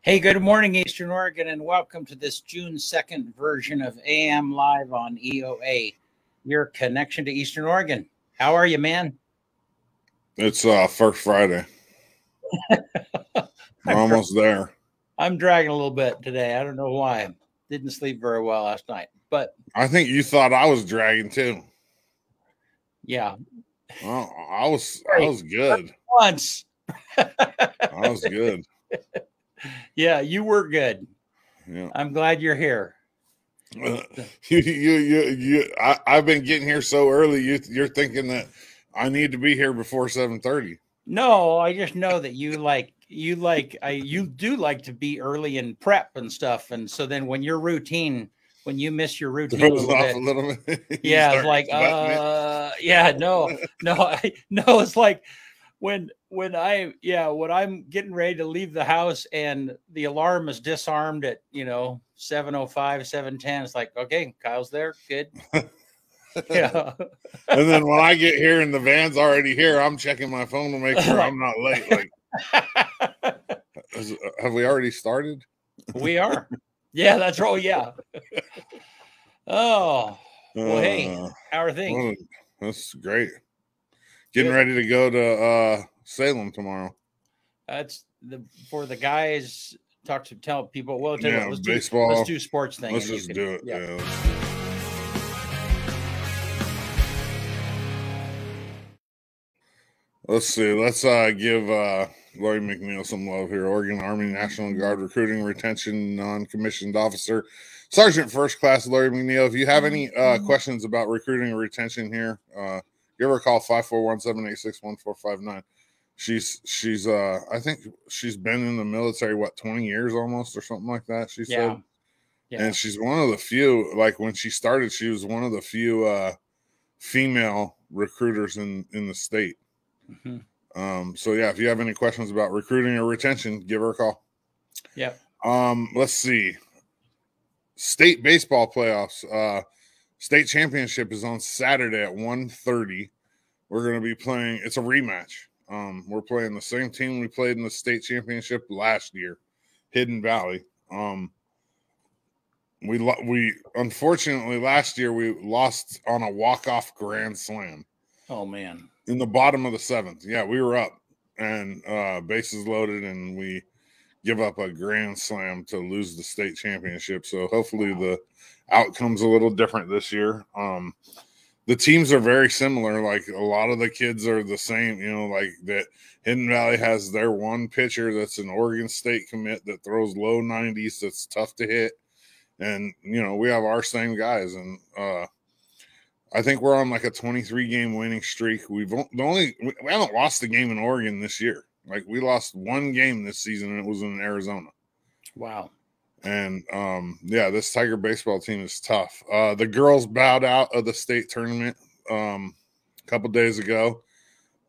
Hey, good morning, Eastern Oregon, and welcome to this June 2nd version of AM Live on EOA, your connection to Eastern Oregon. How are you, man? It's first Friday. We're almost there. I'm dragging a little bit today. I don't know why. Didn't sleep very well last night, but I think you thought I was dragging too. Yeah. Well, I was good. Once. I was good. Yeah, you were good. Yeah. I'm glad you're here. I've been getting here so early. You're thinking that I need to be here before 7:30. No, I just know that you do like to be early and prep and stuff, and so then when you miss your routine a little bit. Yeah, it's like yeah, no, it's like when I'm getting ready to leave the house and the alarm is disarmed at 7:05, 7:10. It's like, okay, Kyle's there, good. Yeah. And then when I get here and the van's already here, I'm checking my phone to make sure I'm not late. Like, have we already started? We are. Yeah, that's right. Yeah. Oh, well, hey, how are things? Well, that's great. Getting ready to go to Salem tomorrow. That's for the guys. Tell people. Well, let's baseball. Let's do sports thing. Let's just do it. Yeah. Let's see. Let's give Lori McNeil some love here. Oregon Army National Guard Recruiting Retention Non-Commissioned Officer, Sergeant First Class Lori McNeil. If you have any questions about recruiting or retention here, give her a call, 541-786-1459. She's I think she's been in the military 20 years almost or something like that. She said. Yeah. And she's one of the few, like when she started, she was one of the few female recruiters in the state. Mm-hmm. So yeah, if you have any questions about recruiting or retention, give her a call. Yeah. Let's see. State baseball playoffs. State championship is on Saturday at 1:30. We're going to be playing. It's a rematch. We're playing the same team we played in the state championship last year, Hidden Valley. We unfortunately last year we lost on a walk-off grand slam. Oh man. In the bottom of the 7th. Yeah, we were up and bases loaded, and we give up a grand slam to lose the state championship. So hopefully the outcome's a little different this year. The teams are very similar. Like a lot of the kids are the same, like that Hidden Valley has their one pitcher that's an Oregon State commit that throws low 90s. That's tough to hit. And, we have our same guys. And, I think we're on like a 23-game winning streak. We haven't lost a game in Oregon this year. Like we lost one game this season, and it was in Arizona. Wow. And this Tiger baseball team is tough. The girls bowed out of the state tournament a couple days ago.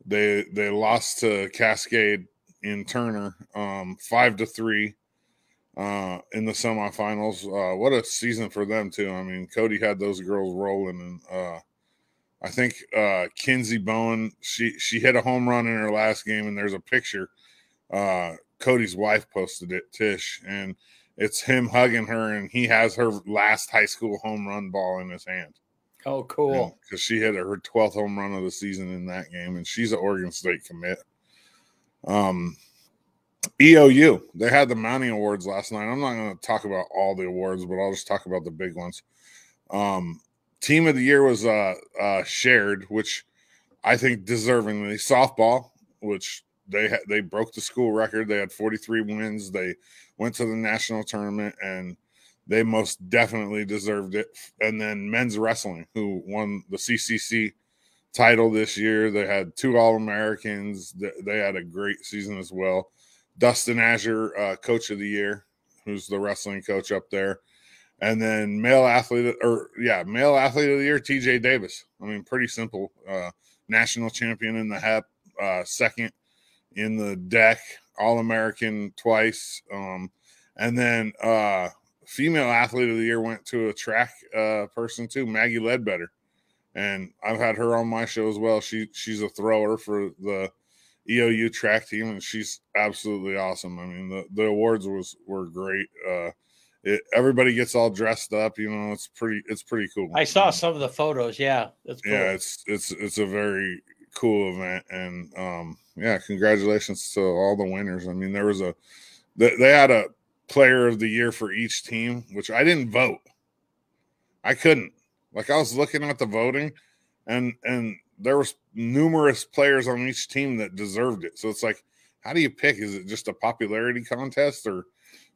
They lost to Cascade in Turner 5-3 in the semifinals. What a season for them too. I mean, Cody had those girls rolling, and I think Kinsey Bowen, she hit a home run in her last game, and there's a picture. Cody's wife posted it, Tish, and it's him hugging her, and he has her last high school home run ball in his hand. Oh, cool. Because she hit her 12th home run of the season in that game, and she's an Oregon State commit. EOU, they had the Mounting Awards last night. I'm not going to talk about all the awards, but I'll just talk about the big ones. Team of the year was shared, which I think deservingly. Softball, which they broke the school record. They had 43 wins. They went to the national tournament, and they most definitely deserved it. And then men's wrestling, who won the CCC title this year. They had 2 All-Americans. They had a great season as well. Dustin Azure, coach of the year, who's the wrestling coach up there. And then male athlete of the year, TJ Davis. I mean, pretty simple. National champion in the HEP, second in the deck, All-American twice. And then female athlete of the year went to a track person too, Maggie Ledbetter. And I've had her on my show as well. She's a thrower for the EOU track team, and she's absolutely awesome. I mean, the awards were great. Everybody gets all dressed up. You know, it's pretty cool. I saw some of the photos. Yeah, that's cool. Yeah, it's a very cool event, and yeah, congratulations to all the winners. I mean, they had a player of the year for each team, which I didn't vote. I couldn't. Like, I was looking at the voting, and there was numerous players on each team that deserved it. So it's like, how do you pick? Is it just a popularity contest, or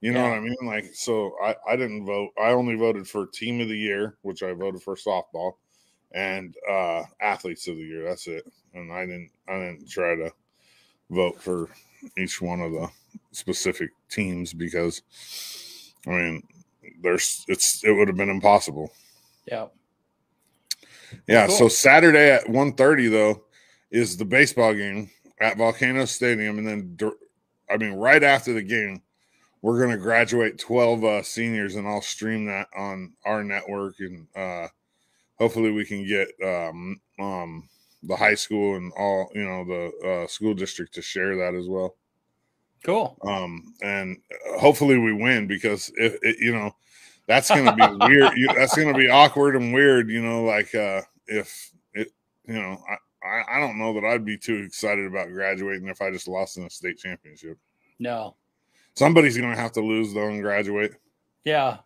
you know what I mean? Like, so I didn't vote. I only voted for team of the year, which I voted for softball, and athletes of the year. That's it. And I didn't try to vote for each one of the specific teams because, I mean, it would have been impossible. Yeah. Yeah. Cool. So Saturday at 1:30 though is the baseball game at Volcano Stadium, and then right after the game, we're going to graduate 12 seniors, and I'll stream that on our network, and hopefully we can get the high school and all, you know, the school district to share that as well. Cool. And hopefully we win, because you know, that's going to be weird. That's going to be awkward and weird, you know, like if it, you know, I don't know that I'd be too excited about graduating if I just lost in a state championship. No. Somebody's going to have to lose though and graduate. Yeah.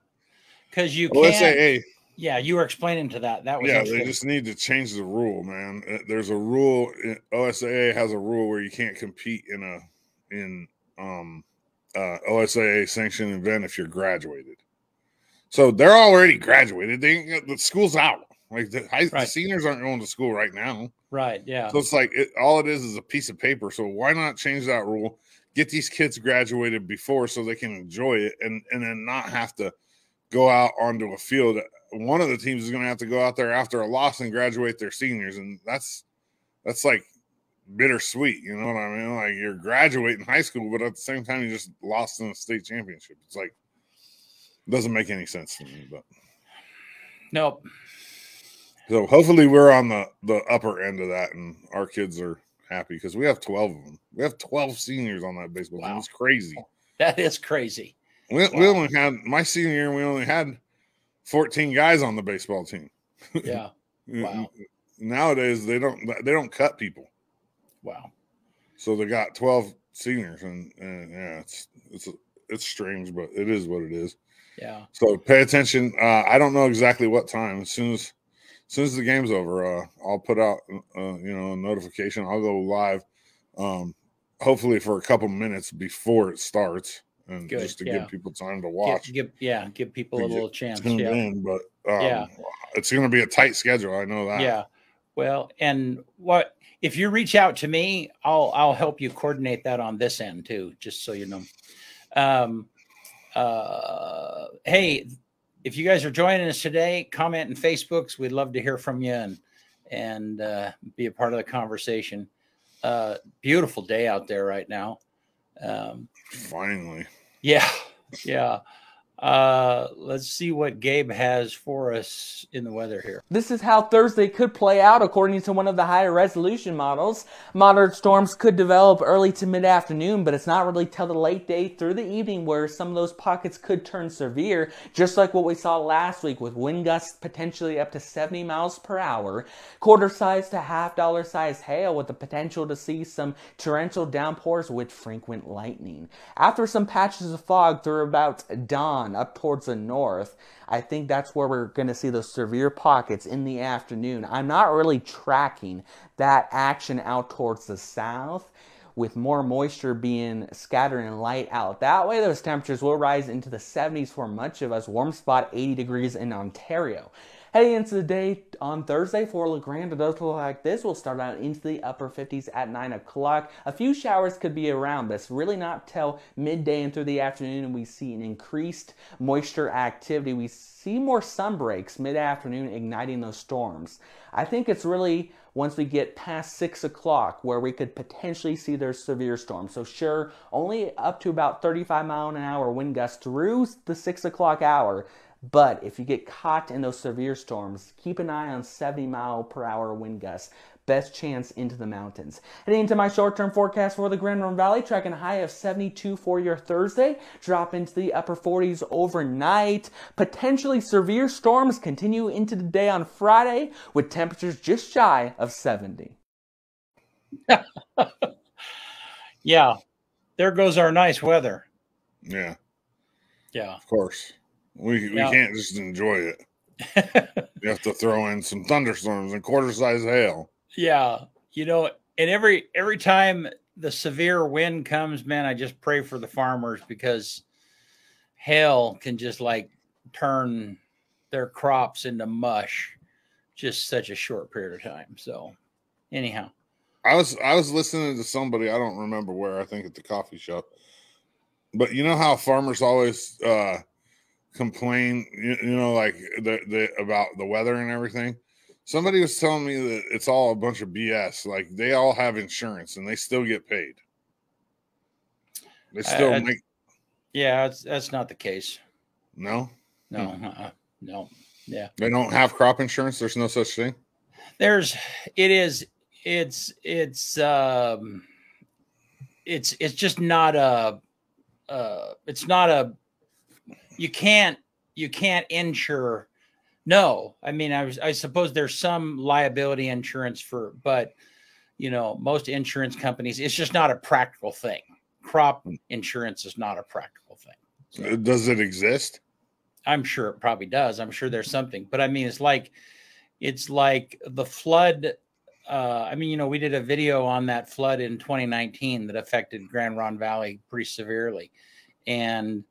Because you can't. OSAA. Yeah, you were explaining to that. That was they just need to change the rule, man. There's a rule. OSAA has a rule where you can't compete in OSAA sanctioned event if you're graduated. So they're already graduated. The school's out. Like the seniors aren't going to school right now. Right. Yeah. So it's like all it is a piece of paper. So why not change that rule? Get these kids graduated before so they can enjoy it, and then not have to go out onto a field. One of the teams is going to have to go out there after a loss and graduate their seniors, and that's like bittersweet. You know what I mean? Like, you're graduating high school, but at the same time you just lost in a state championship. It's like, it doesn't make any sense to me. But nope. So hopefully we're on the upper end of that, and our kids are happy, because we have 12 of them. We have 12 seniors on that baseball team. It's crazy. That is crazy. We only had, my senior year, we only had 14 guys on the baseball team. Yeah. Wow. Nowadays they don't cut people. Wow. So they got 12 seniors, and yeah, it's strange, but it is what it is. Yeah. So pay attention. I don't know exactly what time. As soon as the game's over, I'll put out a notification. I'll go live, hopefully for a couple minutes before it starts. And good, just to give people time to watch. Give people a little chance. In, but it's going to be a tight schedule. I know that. Yeah. Well, and if you reach out to me, I'll help you coordinate that on this end too, just so you know. Hey, if you guys are joining us today, comment in Facebooks. We'd love to hear from you and be a part of the conversation. Beautiful day out there right now. Finally. Yeah. Let's see what Gabe has for us in the weather here. This is how Thursday could play out according to one of the higher resolution models. Moderate storms could develop early to mid-afternoon, but it's not really till the late day through the evening where some of those pockets could turn severe, just like what we saw last week with wind gusts potentially up to 70 miles per hour, quarter-sized to half-dollar-sized hail with the potential to see some torrential downpours with frequent lightning. After some patches of fog through about dawn, up towards the north, I think that's where we're going to see those severe pockets in the afternoon. I'm not really tracking that action out towards the south, with more moisture being scattered and light out. That way, those temperatures will rise into the 70s for much of us. Warm spot 80 degrees in Ontario. Heading into the day on Thursday for LeGrand, it does look like this. We'll start out into the upper 50s at 9 o'clock. A few showers could be around, but it's really not till midday and through the afternoon, and we see an increased moisture activity. We see more sun breaks mid-afternoon, igniting those storms. I think it's really once we get past 6 o'clock where we could potentially see their severe storms. So sure, only up to about 35 mile an hour wind gusts through the 6 o'clock hour. But if you get caught in those severe storms, keep an eye on 70 mile per hour wind gusts. best chance into the mountains. Heading into my short-term forecast for the Grand Ronde Valley, tracking a high of 72 for your Thursday, drop into the upper 40s overnight. Potentially severe storms continue into the day on Friday with temperatures just shy of 70. Yeah, there goes our nice weather. Yeah. Yeah. Of course. We can't just enjoy it. You have to throw in some thunderstorms and quarter-size hail. Yeah. You know, and every time the severe wind comes, man, I just pray for the farmers, because hail can just like turn their crops into mush just such a short period of time. So anyhow, I was listening to somebody, I don't remember where, I think at the coffee shop. But you know how farmers always complain, you know, like the about the weather and everything. Somebody was telling me that it's all a bunch of BS. Like, they all have insurance and they still get paid. They still make. Yeah, that's not the case. No. No. Yeah. They don't have crop insurance. There's no such thing. It's just not a. It's not a. You can't insure. No, I mean, I suppose there's some liability insurance but you know, most insurance companies, it's just not a practical thing. Crop insurance is not a practical thing. So, does it exist? I'm sure it probably does. I'm sure there's something, but I mean, it's like the flood. I mean, you know, we did a video on that flood in 2019 that affected Grand Ronde Valley pretty severely. And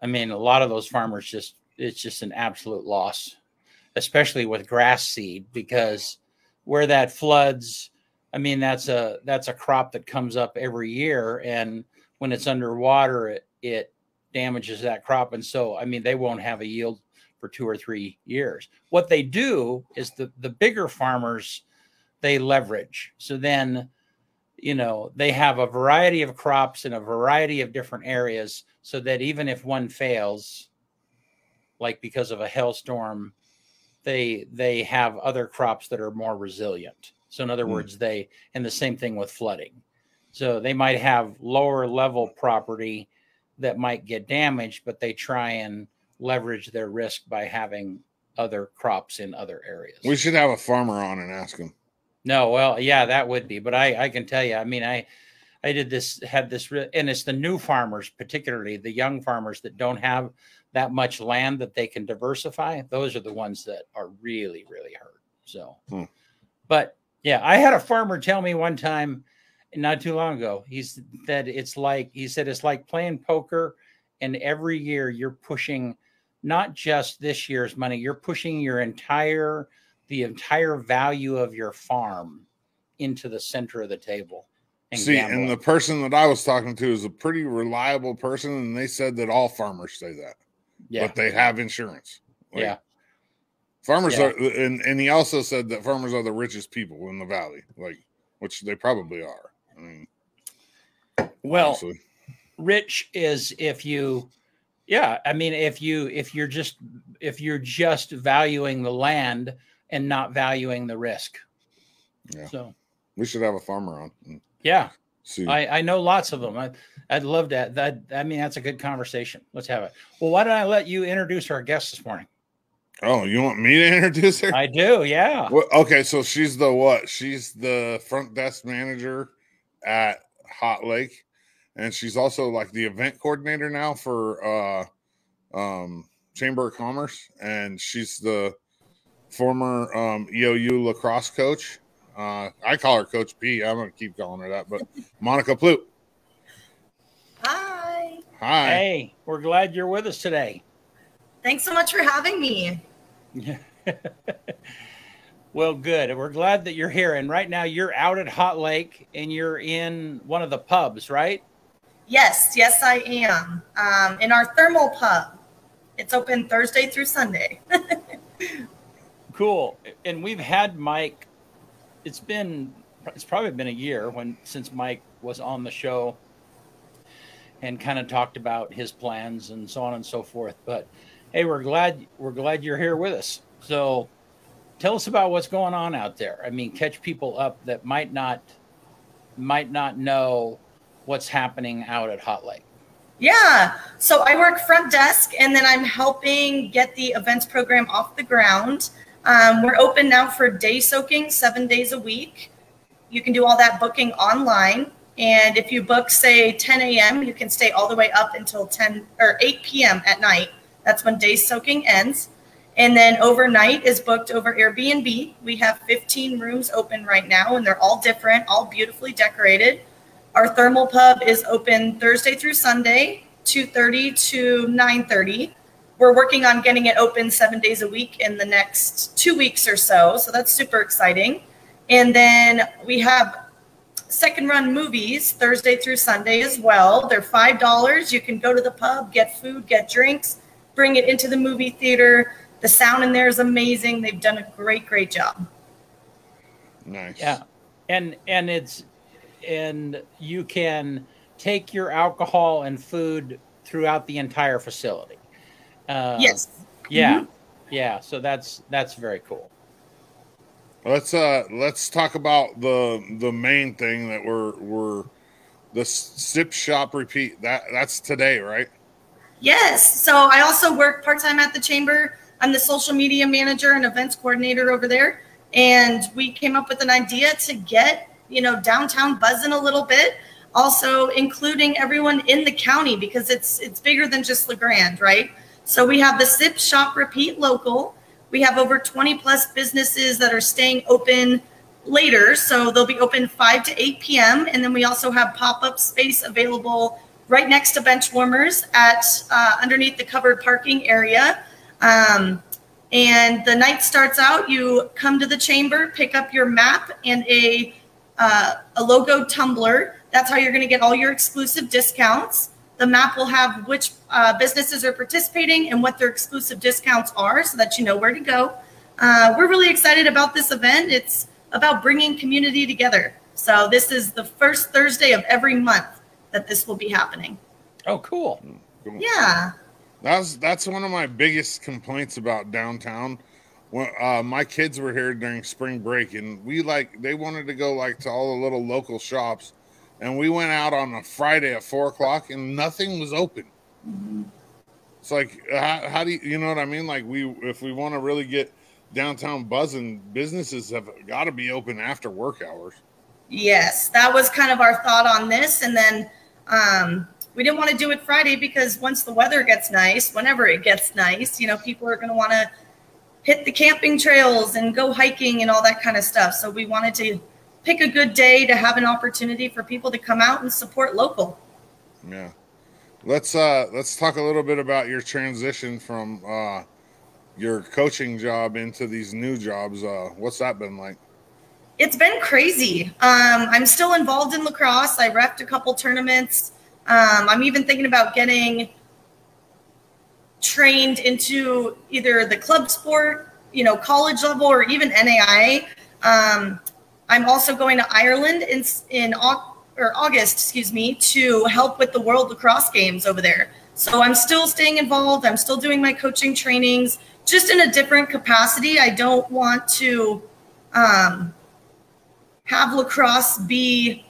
I mean, a lot of those farmers it's just an absolute loss, especially with grass seed, because where that floods, I mean, that's a crop that comes up every year. And when it's underwater, it damages that crop. And so, I mean, they won't have a yield for 2 or 3 years. What they do is the bigger farmers, they leverage. So then, you know, they have a variety of crops in a variety of different areas, so that even if one fails, like because of a hailstorm, they have other crops that are more resilient. So in other words, and the same thing with flooding. So they might have lower level property that might get damaged, but they try and leverage their risk by having other crops in other areas. We should have a farmer on and ask him. No, well, yeah, that would be, but I can tell you, I mean, I had this, and it's the new farmers, particularly the young farmers that don't have that much land that they can diversify. Those are the ones that are really, really hurt. So, but yeah, I had a farmer tell me one time, not too long ago, he said it's like playing poker, and every year you're pushing not just this year's money, you're pushing the entire value of your farm into the center of the table. And the person that I was talking to is a pretty reliable person, and they said that all farmers say that. Yeah. But they have insurance. Like, farmers are, and he also said that farmers are the richest people in the valley, like, which they probably are. I mean, well, honestly. Rich is if you're just valuing the land and not valuing the risk. Yeah. So we should have a farmer on. Yeah. See. I know lots of them. I'd love that. I mean, that's a good conversation. Let's have it. Well, why don't I let you introduce our guest this morning? Oh, you want me to introduce her? I do. Yeah. Well, okay. So she's the what? She's the front desk manager at Hot Lake. And she's also like the event coordinator now for Chamber of Commerce. And she's the former EOU lacrosse coach. I call her Coach P. I'm going to keep calling her that. But Monica Plut. Hi. Hi. Hey, we're glad you're with us today. Thanks so much for having me. Well, good. We're glad that you're here. And right now you're out at Hot Lake and you're in one of the pubs, right? Yes, I am. In our thermal pub. It's open Thursday through Sunday. Cool. And we've had Mike. It's probably been a year since Mike was on the show and kind of talked about his plans and so on and so forth. But hey, we're glad you're here with us. So tell us about what's going on out there. I mean, catch people up that might not know what's happening out at Hot Lake. Yeah. So I work front desk, and then I'm helping get the events program off the ground. We're open now for day soaking 7 days a week. You can do all that booking online. And if you book, say, 10 a.m., you can stay all the way up until 10 or 8 p.m. at night. That's when day soaking ends. And then overnight is booked over Airbnb. We have 15 rooms open right now, and they're all different, all beautifully decorated. Our thermal pub is open Thursday through Sunday, 2:30 to 9:30. We're working on getting it open 7 days a week in the next 2 weeks or so. So that's super exciting. And then we have second run movies Thursday through Sunday as well. They're $5. You can go to the pub, get food, get drinks, bring it into the movie theater. The sound in there is amazing. They've done a great job. Nice. Yeah. And you can take your alcohol and food throughout the entire facility. Yes. Yeah. Mm-hmm. Yeah. So that's very cool. Let's talk about the main thing that we're the sip shop repeat. That's today, right? Yes. So I also work part-time at the chamber. I'm the social media manager and events coordinator over there. And we came up with an idea to get, downtown buzzing a little bit, also including everyone in the county, because it's bigger than just LeGrand, right? So we have the Sip Shop Repeat Local. We have over 20 plus businesses that are staying open later. So they'll be open 5 to 8 p.m. And then we also have pop-up space available right next to bench warmers at underneath the covered parking area. And the night starts out, you come to the chamber, pick up your map and a logo tumbler. That's how you're going to get all your exclusive discounts. The map will have which businesses are participating and what their exclusive discounts are so that you know where to go. We're really excited about this event. It's about bringing community together. So this is the first Thursday of every month that this will be happening. Oh, cool. Yeah. That's one of my biggest complaints about downtown. When my kids were here during spring break, and they wanted to go to all the little local shops, and we went out on a Friday at 4:00, and nothing was open. Mm-hmm. It's like, how do you know what I mean? If we want to really get downtown buzzing, businesses have got to be open after work hours. Yes, that was kind of our thought on this, and then we didn't want to do it Friday because once the weather gets nice, whenever it gets nice, people are going to want to hit the camping trails and go hiking and all that kind of stuff. So we wanted to pick a good day to have an opportunity for people to come out and support local. Yeah. Let's talk a little bit about your transition from your coaching job into these new jobs. What's that been like? It's been crazy. I'm still involved in lacrosse. I reffed a couple tournaments. I'm even thinking about getting trained into either the club sport, college level, or even NAIA. I'm also going to Ireland in August, to help with the World Lacrosse Games over there. So I'm still staying involved. I'm still doing my coaching trainings, just in a different capacity. I don't want to have lacrosse be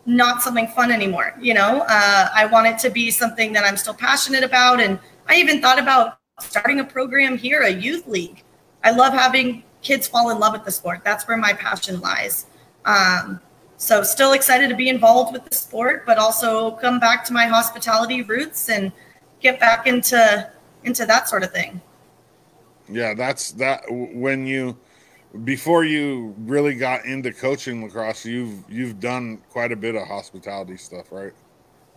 not something fun anymore. I want it to be something that I'm still passionate about. And I even thought about starting a program here, a youth league. I love having kids fall in love with the sport. That's where my passion lies. So still excited to be involved with the sport, but also come back to my hospitality roots and get back into that sort of thing. Yeah, before you really got into coaching lacrosse, you've done quite a bit of hospitality stuff, right?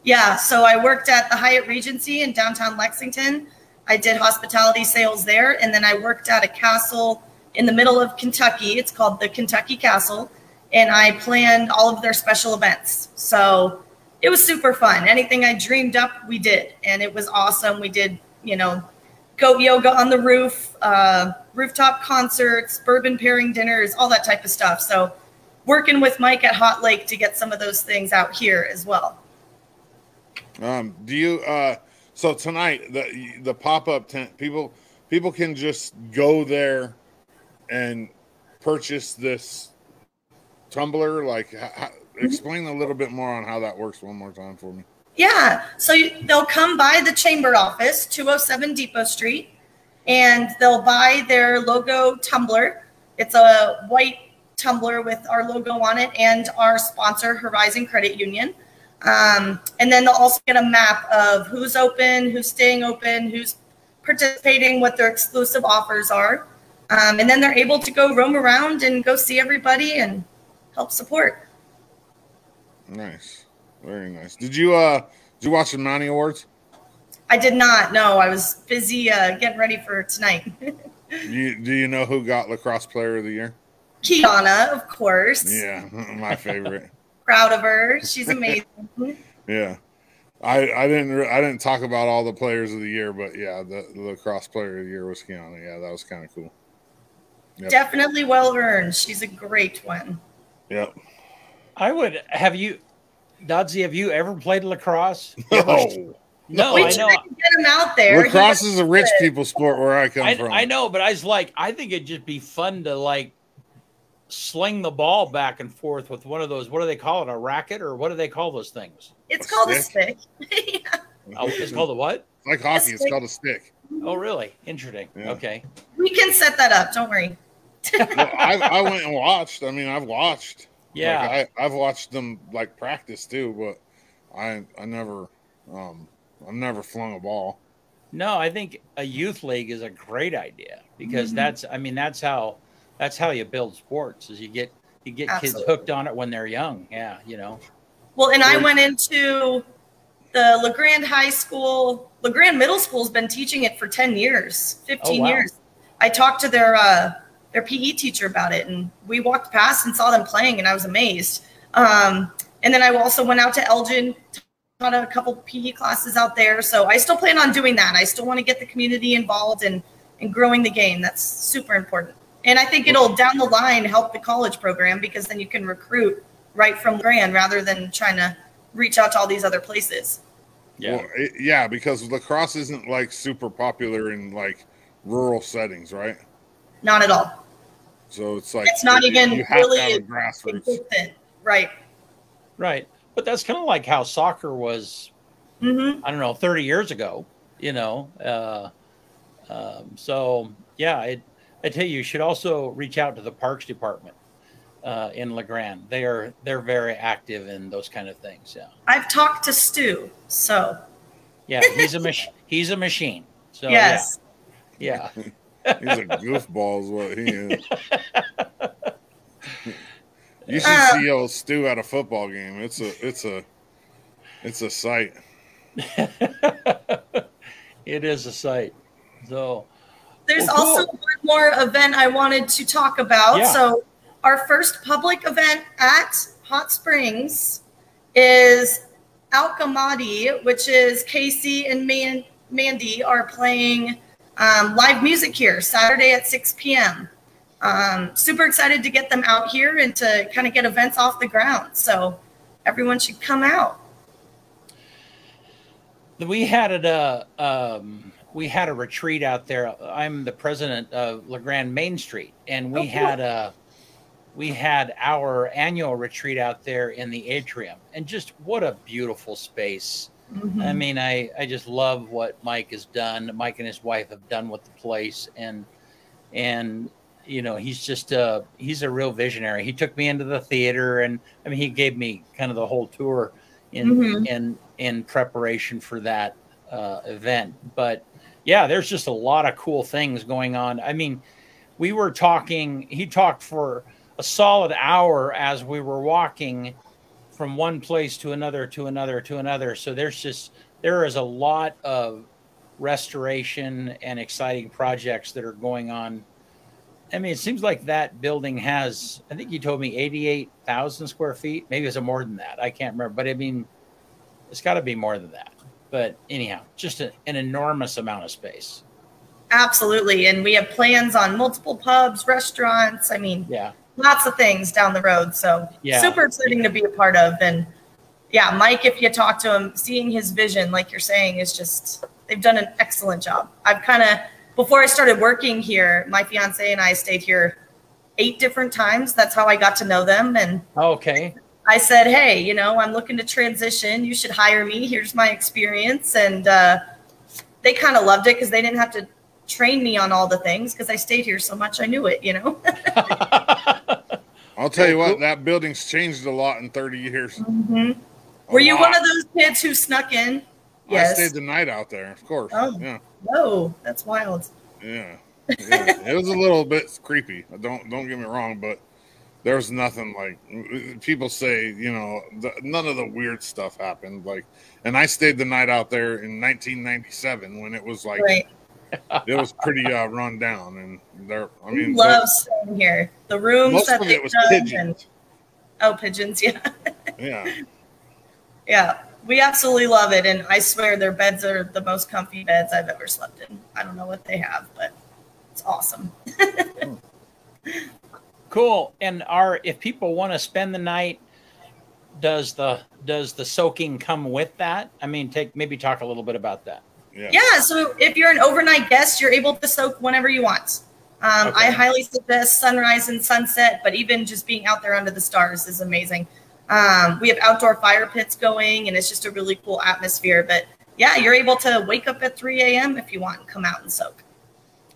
Yeah, so I worked at the Hyatt Regency in downtown Lexington. I did hospitality sales there, and then I worked at a castle in the middle of Kentucky. It's called the Kentucky Castle, and I planned all of their special events. So it was super fun. Anything I dreamed up, we did, and it was awesome. We did, goat yoga on the roof, rooftop concerts, bourbon pairing dinners, all that type of stuff. So working with Mike at Hot Lake to get some of those things out here as well. So tonight, the pop-up tent, people can just go there and purchase this tumbler? Like, explain a little bit more on how that works one more time for me. Yeah, so they'll come by the chamber office, 207 Depot Street, and they'll buy their logo tumbler. It's a white tumbler with our logo on it and our sponsor, Horizon Credit Union. And then they'll also get a map of who's open, who's staying open, who's participating, what their exclusive offers are. And then they're able to go roam around and go see everybody and help support. Nice. Very nice. Did you watch the Mountie Awards? I did not. No, I was busy getting ready for tonight. Do you know who got Lacrosse Player of the Year? Kiana, of course. Yeah, my favorite. Proud of her. She's amazing. Yeah. I didn't talk about all the players of the year, but yeah, the Lacrosse Player of the Year was Kiana. Yeah, that was kind of cool. Yep. Definitely well earned. She's a great one. Yep. Doddsy, have you ever played lacrosse? No. We I know. tried to get him out there. Lacrosse is a rich people sport where I come from. I know, but I think it'd just be fun to like sling the ball back and forth with one of those. What do they call it? A racket, or what do they call those things? It's called a stick. Yeah. Oh, it's called a what? It's like hockey. It's called a stick. Oh, really? Interesting. Yeah. Okay. We can set that up. Don't worry. Well, I went and watched. I mean, I've watched. Yeah. Like, I've watched them like practice too, but I've never flung a ball. No, I think a youth league is a great idea because that's how you build sports is you get kids hooked on it when they're young. Yeah, you know. Well, and I went into the LeGrand High School. LeGrand Middle School's been teaching it for 10 years, 15 years. I talked to their PE teacher about it, and we walked past and saw them playing, and I was amazed. And then I also went out to Elgin, taught a couple PE classes out there. So I still plan on doing that. I still want to get the community involved in growing the game. That's super important. And I think it'll down the line help the college program because then you can recruit right from LeGrand rather than trying to reach out to all these other places. Yeah. Well, because lacrosse isn't like super popular in like rural settings, right? Not at all. So it's like it's not even really grassroots. Right. Right. But that's kind of like how soccer was, I don't know, 30 years ago, you know. So, yeah, I tell you should also reach out to the Parks Department in LeGrand. They're very active in those kind of things. Yeah. I've talked to Stu, so. Yeah, he's a machine. So, yes. Yeah. He's a goofball is what he is. You should see old Stu at a football game. It's a sight. It is a sight. So there's also one more event I wanted to talk about. Yeah. So our first public event at Hot Springs is Alkamadi, which is Casey and Mandy are playing live music here Saturday at 6 p.m. Super excited to get them out here and to kind of get events off the ground. So everyone should come out. We had a retreat out there. I'm the president of LeGrand Main Street, and we had our annual retreat out there in the atrium, and just what a beautiful space. I mean, I just love what Mike has done. Mike and his wife have done with the place, and you know, he's a real visionary. He took me into the theater, and I mean, he gave me kind of the whole tour in preparation for that event. But yeah, there's just a lot of cool things going on. I mean, he talked for a solid hour as we were walking from one place to another, to another, to another. So there is a lot of restoration and exciting projects that are going on. I mean, it seems like that building has, I think you told me 88,000 square feet. Maybe it's more than that. I can't remember, but I mean, it's got to be more than that. But anyhow, just an enormous amount of space. Absolutely. And we have plans on multiple pubs, restaurants. I mean, lots of things down the road. So super exciting to be a part of. And yeah, Mike, if you talk to him, seeing his vision, like you're saying, is just, they've done an excellent job. before I started working here, my fiance and I stayed here 8 different times. That's how I got to know them. And okay. I said, hey, you know, I'm looking to transition. You should hire me. Here's my experience. And they kind of loved it because they didn't have to train me on all the things because I stayed here so much. I knew it, you know. I'll tell you what, that building's changed a lot in 30 years. Mm-hmm. Were you one of those kids who snuck in? Yes. I stayed the night out there, of course. Oh, yeah. Whoa, that's wild. Yeah. It was a little bit creepy. Don't get me wrong, but there's nothing like people say, you know, none of the weird stuff happened. Like, and I stayed the night out there in 1997 when it was like, right. It was pretty run down. And there, I mean, love staying here. The rooms most that of they it was pigeons. Pigeons, yeah. Yeah. Yeah. We absolutely love it. And I swear their beds are the most comfy beds I've ever slept in. I don't know what they have, but it's awesome. Cool. And if people want to spend the night, does the soaking come with that? I mean, maybe talk a little bit about that. Yeah. So if you're an overnight guest, you're able to soak whenever you want. Okay. I highly suggest sunrise and sunset, but even just being out there under the stars is amazing. We have outdoor fire pits going, and it's just a really cool atmosphere. But yeah, you're able to wake up at 3 a.m. if you want and come out and soak.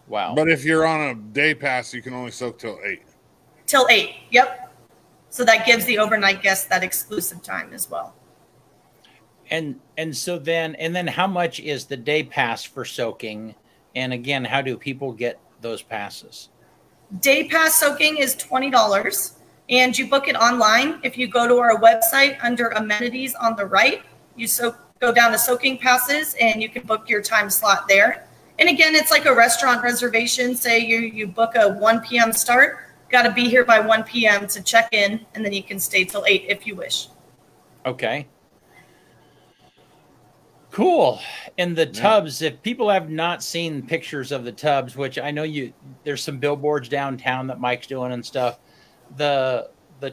Wow. But if you're on a day pass, you can only soak till 8. Till 8, yep. So that gives the overnight guests that exclusive time as well. And then how much is the day pass for soaking? And again, how do people get those passes? Day pass soaking is $20. And you book it online. If you go to our website under amenities on the right, you go down to soaking passes and you can book your time slot there. And again, it's like a restaurant reservation. Say you book a 1 p.m. start, got to be here by 1 p.m. to check in, and then you can stay till 8 if you wish. Okay. Cool. And the tubs, if people have not seen pictures of the tubs, which I know there's some billboards downtown that Mike's doing and stuff. The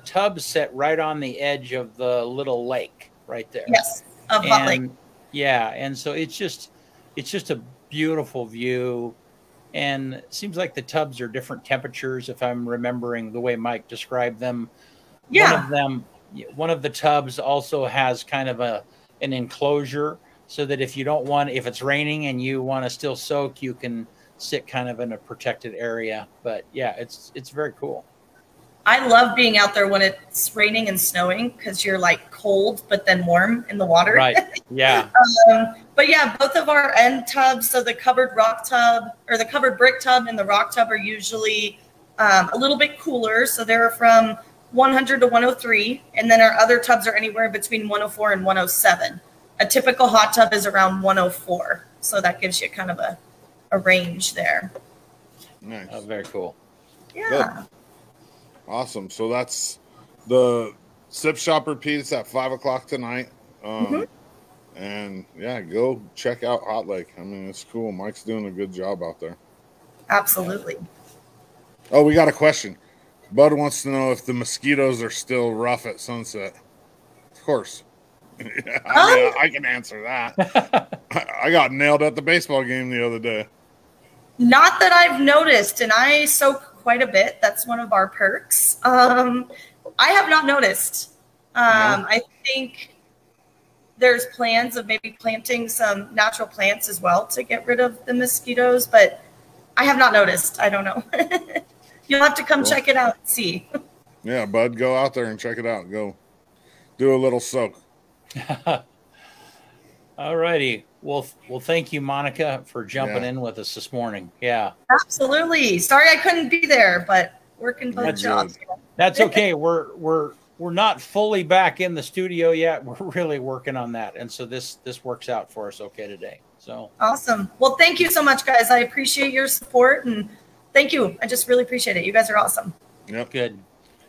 tubs set right on the edge of the little lake right there. Yes, of Hot Lake. Yeah, and so it's just a beautiful view, and it seems like the tubs are different temperatures if I'm remembering the way Mike described them. Yeah. One of the tubs also has kind of an enclosure so that if it's raining and you want to still soak, you can sit kind of in a protected area. But yeah, it's very cool. I love being out there when it's raining and snowing because you're like cold but then warm in the water. Right. Yeah. But yeah, both of our end tubs, so the covered rock tub or the covered brick tub and the rock tub are usually a little bit cooler. So they're from 100 to 103. And then our other tubs are anywhere between 104 and 107. A typical hot tub is around 104. So that gives you kind of a range there. Nice. Oh, very cool. Yeah. Good. Awesome. So that's the Sip Shop repeats at 5 o'clock tonight. And yeah, go check out Hot Lake. I mean, it's cool. Mike's doing a good job out there. Absolutely. Oh, we got a question. Bud wants to know if the mosquitoes are still rough at sunset. Of course. I can answer that. I got nailed at the baseball game the other day. Not that I've noticed, and I soak quite a bit. That's one of our perks. I have not noticed. I think there's plans of maybe planting some natural plants as well to get rid of the mosquitoes, but I have not noticed. I don't know. You'll have to come check it out and see. Yeah, Bud, go out there and check it out. Go do a little soak. All righty. Well, thank you, Monica, for jumping in with us this morning. Yeah. Absolutely. Sorry I couldn't be there, but working both jobs. That's okay. We're not fully back in the studio yet. We're really working on that. And so this works out for us okay today. So awesome. Well, thank you so much, guys. I appreciate your support and thank you. I just really appreciate it. You guys are awesome. Yep. Good.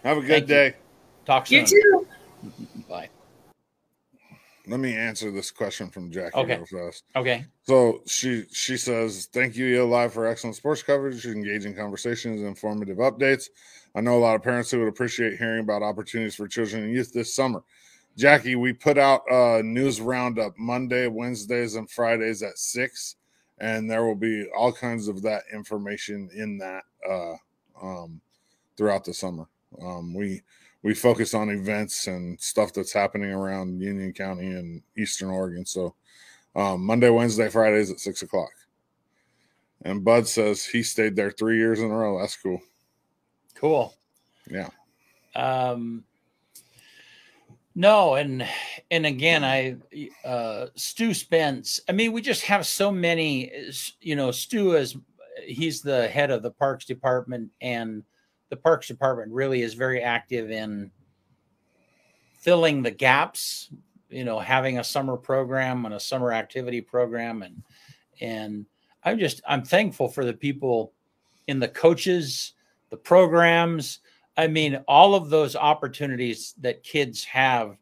Have a good day. Talk soon. You too. Bye. Let me answer this question from Jackie real fast. Okay. So she says, thank you, EOA Live, for excellent sports coverage, engaging conversations, and informative updates. I know a lot of parents who would appreciate hearing about opportunities for children and youth this summer. Jackie, we put out a news roundup Monday, Wednesdays, and Fridays at 6 and there will be all kinds of that information in that throughout the summer. We focus on events and stuff that's happening around Union County and Eastern Oregon. So Monday, Wednesday, Fridays at 6 o'clock. And Bud says he stayed there 3 years in a row. That's cool. Cool. Yeah. No, and again, Stu Spence. I mean, we just have so many. Stu he's the head of the Parks Department, and the Parks Department really is very active in filling the gaps. Having a summer program and a summer activity program, and I'm thankful for the people in the coaches, the programs. I mean, all of those opportunities that kids have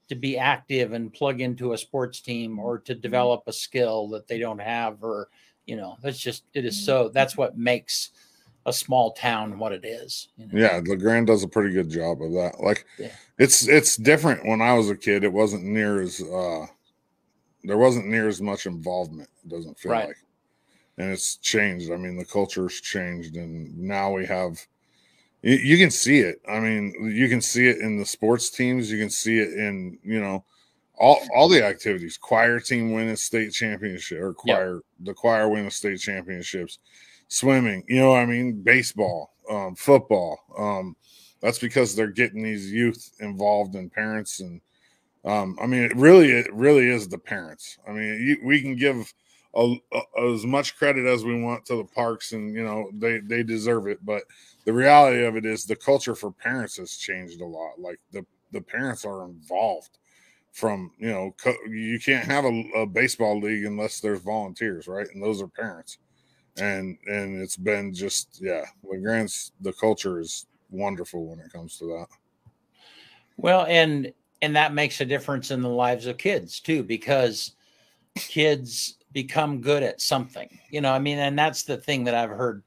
to be active and plug into a sports team or to develop a skill that they don't have, or, that's what makes a small town what it is. Yeah. LeGrand does a pretty good job of that. Like, it's different. When I was a kid, it wasn't near as, there wasn't near as much involvement. It doesn't feel like, and it's changed. I mean, the culture's changed, and now we have, you can see it. I mean, you can see it in the sports teams. You can see it in, all the activities. Choir team win a state championship, or the choir win a state championships. Swimming, baseball, football. That's because they're getting these youth involved, and parents. And it really is the parents. I mean, we can give as much credit as we want to the parks, and they deserve it, but the reality of it is the culture for parents has changed a lot. Like the parents are involved from, you can't have a baseball league unless there's volunteers, right? And those are parents. And it's been just, the culture is wonderful when it comes to that. Well, and that makes a difference in the lives of kids too, because kids become good at something, and that's the thing that I've heard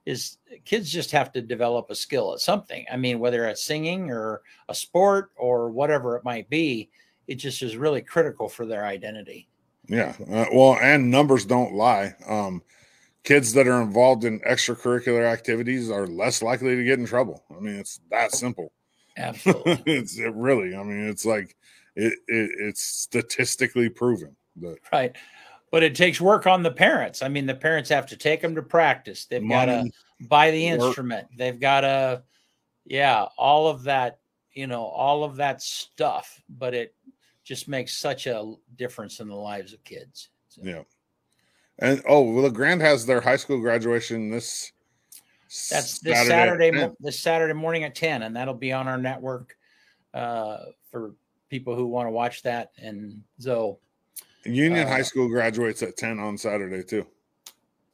is kids just have to develop a skill at something. I mean, whether it's singing or a sport or whatever it might be, it just is really critical for their identity. Yeah. And numbers don't lie. Kids that are involved in extracurricular activities are less likely to get in trouble. I mean, it's that simple. Absolutely. It's like, it's statistically proven that. Right. But it takes work on the parents. I mean, the parents have to take them to practice. They've got to buy the instrument. They've got to, all of that, all of that stuff. But it just makes such a difference in the lives of kids. So. Yeah. And LeGrand has their high school graduation this Saturday morning at 10, and that'll be on our network for people who want to watch that. And so Union High School graduates at 10 on Saturday too.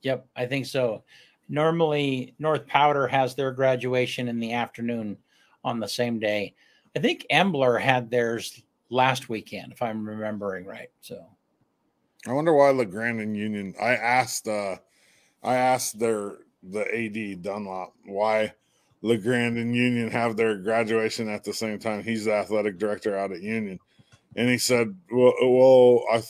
Yep, I think so. Normally, North Powder has their graduation in the afternoon on the same day. I think Embler had theirs last weekend, if I'm remembering right. So, I wonder why LeGrand and Union. I asked the AD Dunlop why LeGrand and Union have their graduation at the same time. He's the athletic director out at Union. And he said, I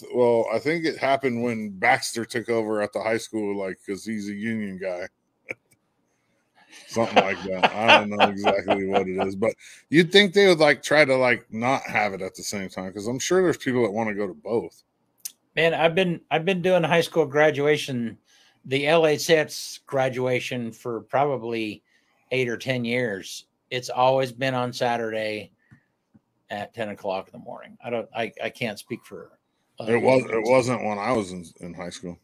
think it happened when Baxter took over at the high school, because he's a Union guy. Something like that. I don't know exactly what it is, but you'd think they would try to not have it at the same time, because I'm sure there's people that want to go to both. Man, I've been doing high school graduation, the LHS graduation, for probably 8 or 10 years. It's always been on Saturday at 10 o'clock in the morning. I can't speak for. It wasn't when I was in high school.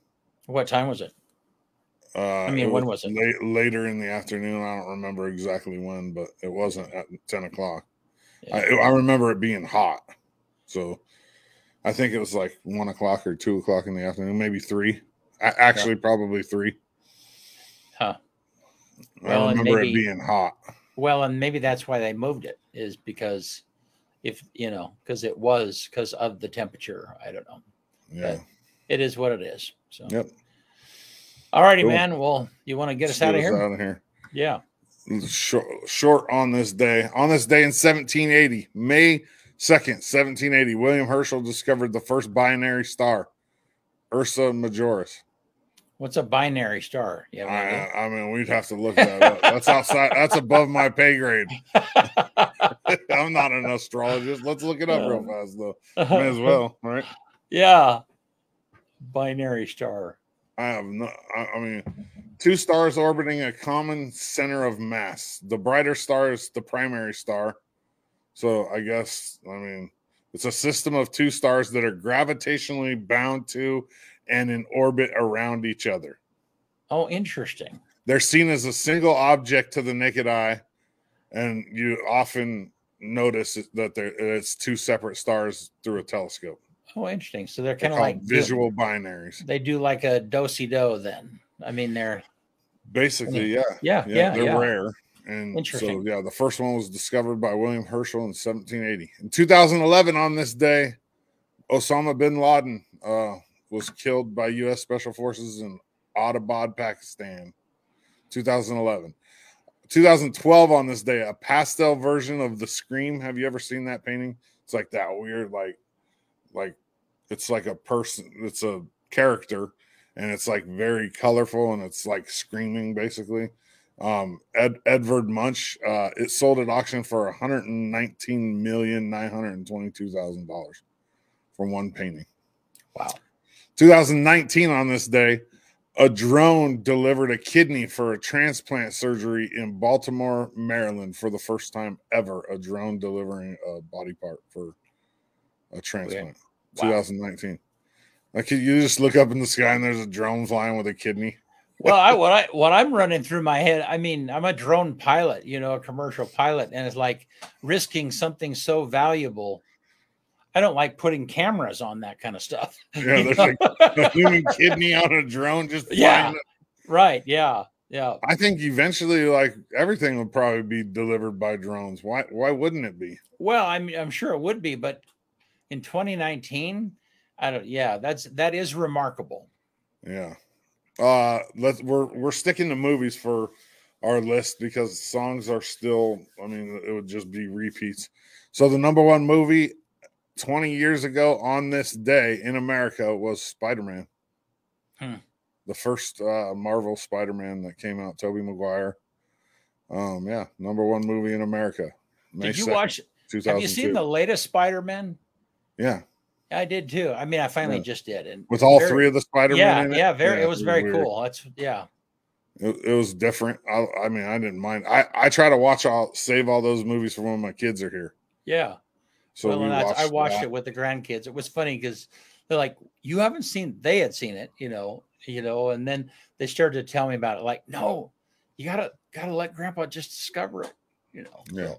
What time was it? When was it? Later in the afternoon. I don't remember exactly when, but it wasn't at 10 o'clock. Yeah. I remember it being hot. So I think it was 1 o'clock or 2 o'clock in the afternoon, maybe 3. Actually, probably 3. Huh. I remember it being hot. Well, and maybe that's why they moved it, is because because of the temperature. I don't know. Yeah. But it is what it is. So. Yep. All righty, man. Well, you want to get us out of here? Yeah. Short on this day. On this day in 1780, May 2nd, 1780, William Herschel discovered the first binary star, Ursa Majoris. What's a binary star? Yeah, I mean, we'd have to look that up. That's outside. That's above my pay grade. I'm not an astrologist. Let's look it up real fast, though. May as well, right? Yeah. Binary star. I have no. I mean, two stars orbiting a common center of mass. The brighter star is the primary star. So I guess, I mean, it's a system of two stars that are gravitationally bound to and in orbit around each other. Oh, interesting. They're seen as a single object to the naked eye, and you often notice that it's two separate stars through a telescope. Oh, interesting. So they're kind of like visual binaries. They do like a do-si-do then. I mean, they're basically, yeah. They're rare. And so, the first one was discovered by William Herschel in 1780. In 2011, on this day, Osama bin Laden was killed by U.S. Special Forces in Abbottabad, Pakistan. 2011. 2012, on this day, a pastel version of The Scream. Have you ever seen that painting? It's like that weird, like it's like a person. It's a character, and it's like very colorful, and it's like screaming, basically. Edvard Munch, it sold at auction for $119,922,000 for one painting. Wow. 2019, on this day, a drone delivered a kidney for a transplant surgery in Baltimore, Maryland, for the first time ever. A drone delivering a body part for a transplant. Wow. 2019. Like, you just look up in the sky and there's a drone flying with a kidney. Well, what I'm running through my head, I mean, I'm a drone pilot, a commercial pilot, and it's like risking something so valuable. I don't like putting cameras on that kind of stuff. Yeah, there's like a human kidney on a drone just flying. Right. Yeah. I think eventually, like, everything would probably be delivered by drones. Why wouldn't it be? Well, I'm sure it would be, but in 2019, that is remarkable. Yeah. We're sticking to movies for our list because songs are still, I mean, it would just be repeats. So the number one movie 20 years ago on this day in America was Spider-Man. The first Marvel Spider-Man that came out, Tobey Maguire. Number one movie in America. Did you watch? Have you seen the latest Spider-Man? Yeah. I did too. I mean, I finally just did, and with all three of the Spider-Man. It was very cool. It was different. I mean, I didn't mind. I try to save all those movies for when my kids are here. Yeah. So I watched it with the grandkids. It was funny because they're like, "You haven't seen?" They had seen it, and then they started to tell me about it. Like, no, you gotta let Grandpa just discover it. Yeah,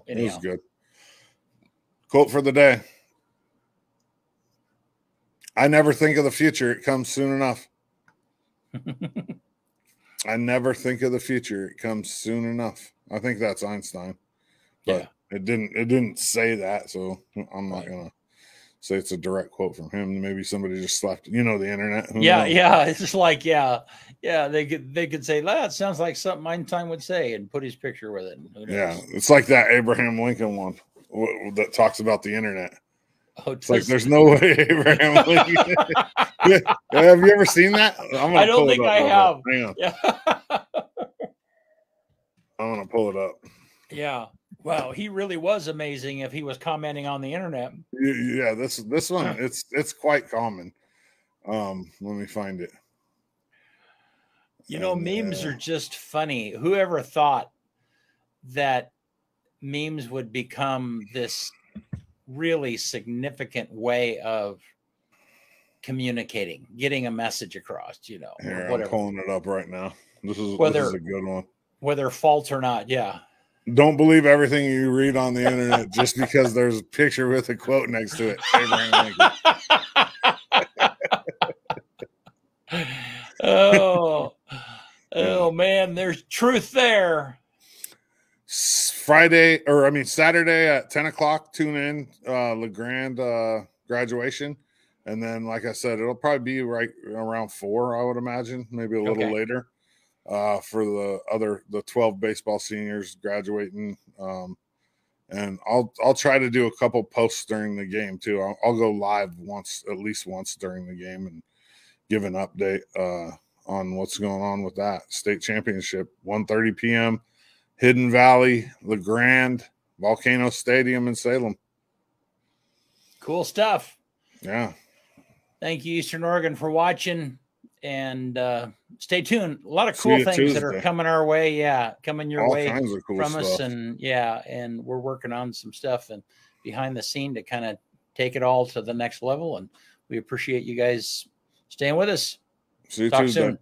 it was good. Quote for the day. I never think of the future. It comes soon enough. I never think of the future. It comes soon enough. I think that's Einstein, but it didn't say that. So I'm not going to say it's a direct quote from him. Maybe somebody just slapped, the internet. Who knows? It's just like, they could say that sounds like something Einstein would say and put his picture with it. Yeah. It's like that Abraham Lincoln one that talks about the internet. Oh, it's like there's no way Abraham Lincoln. Have you ever seen that? I don't think I have. Hang on. Yeah. I'm gonna pull it up. Yeah. Wow, he really was amazing if he was commenting on the internet. Yeah, this one it's quite common. Let me find it. Memes are just funny. Whoever thought that memes would become this really significant way of communicating, getting a message across, Here, I'm pulling it up right now. This is a good one. Whether false or not, yeah. Don't believe everything you read on the internet just because there's a picture with a quote next to it. Abraham Lincoln. Oh man, there's truth there. Saturday at 10 o'clock, tune in, LeGrand graduation. And then, like I said, it'll probably be right around 4, I would imagine, maybe a little later, for the 12 baseball seniors graduating. And I'll try to do a couple posts during the game too. I'll go live at least once during the game and give an update on what's going on with that state championship. 1:30 p.m. Hidden Valley, La Grande, Volcano Stadium in Salem. Cool stuff. Yeah. Thank you, Eastern Oregon, for watching, and stay tuned. A lot of cool things that are coming our way. Yeah, coming your way kinds of cool from stuff. us, and and we're working on some stuff and behind the scene to kind of take it all to the next level. And we appreciate you guys staying with us. See you Talk Tuesday. soon.